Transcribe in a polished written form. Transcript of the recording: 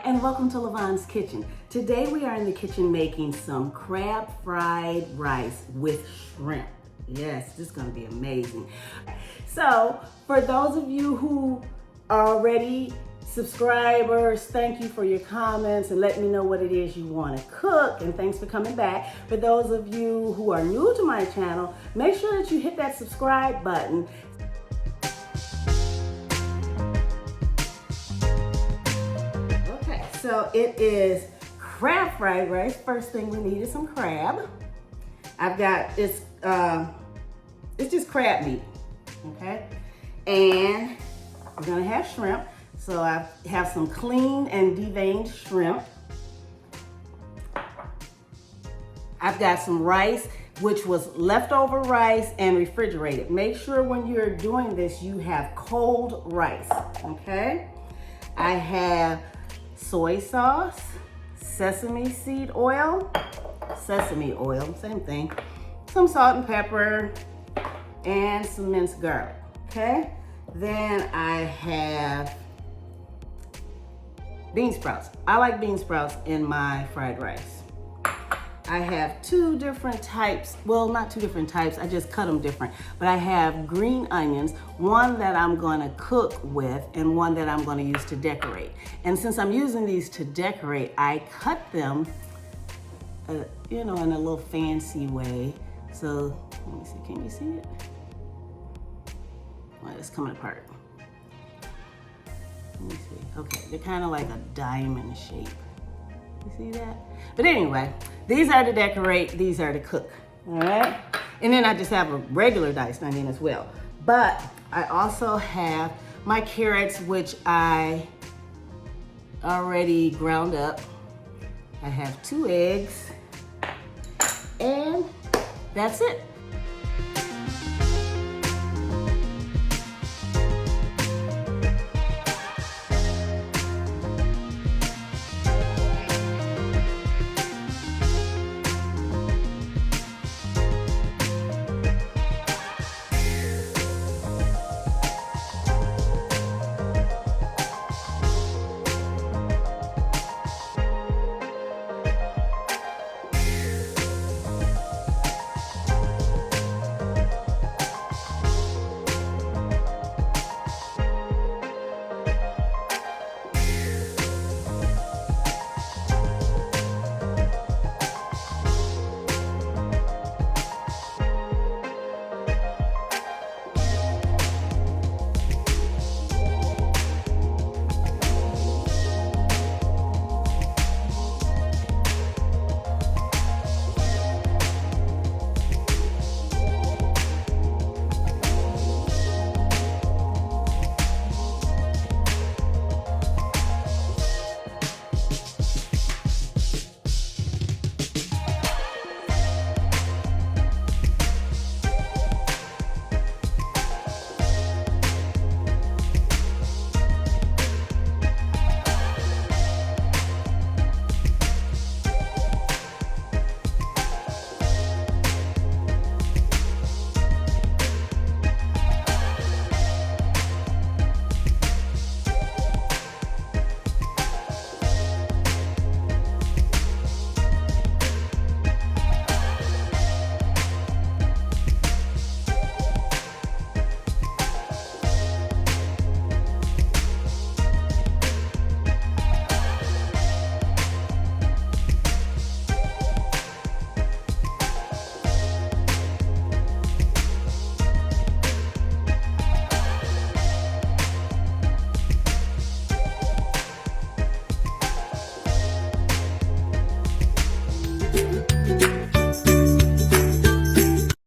and welcome to Lavonne's Kitchen. Today we are in the kitchen making some crab fried rice with shrimp. Yes, this is gonna be amazing. So for those of you who are already subscribers, thank you for your comments and let me know what it is you want to cook, and thanks for coming back. For those of you who are new to my channel, make sure that you hit that subscribe button. Okay, so it is crab fried rice. First thing we need is some crab. I've got it's just crab meat, okay? And we're gonna have shrimp. So I have some clean and deveined shrimp. I've got some rice, which was leftover rice and refrigerated. Make sure when you're doing this, you have cold rice, okay? I have soy sauce, sesame seed oil, sesame oil, same thing. Some salt and pepper, and some minced garlic, okay? Then I have bean sprouts. I like bean sprouts in my fried rice. I have two different types. Well, not two different types. I just cut them different. But I have green onions, one that I'm gonna cook with and one that I'm gonna use to decorate. And since I'm using these to decorate, I cut them, you know, in a little fancy way. So, let me see, can you see it? Well, it's coming apart. Let me see. Okay, they're kind of like a diamond shape. You see that? But anyway, these are to decorate, these are to cook. All right? And then I just have a regular diced onion as well. But I also have my carrots, which I already ground up. I have 2 eggs. And that's it.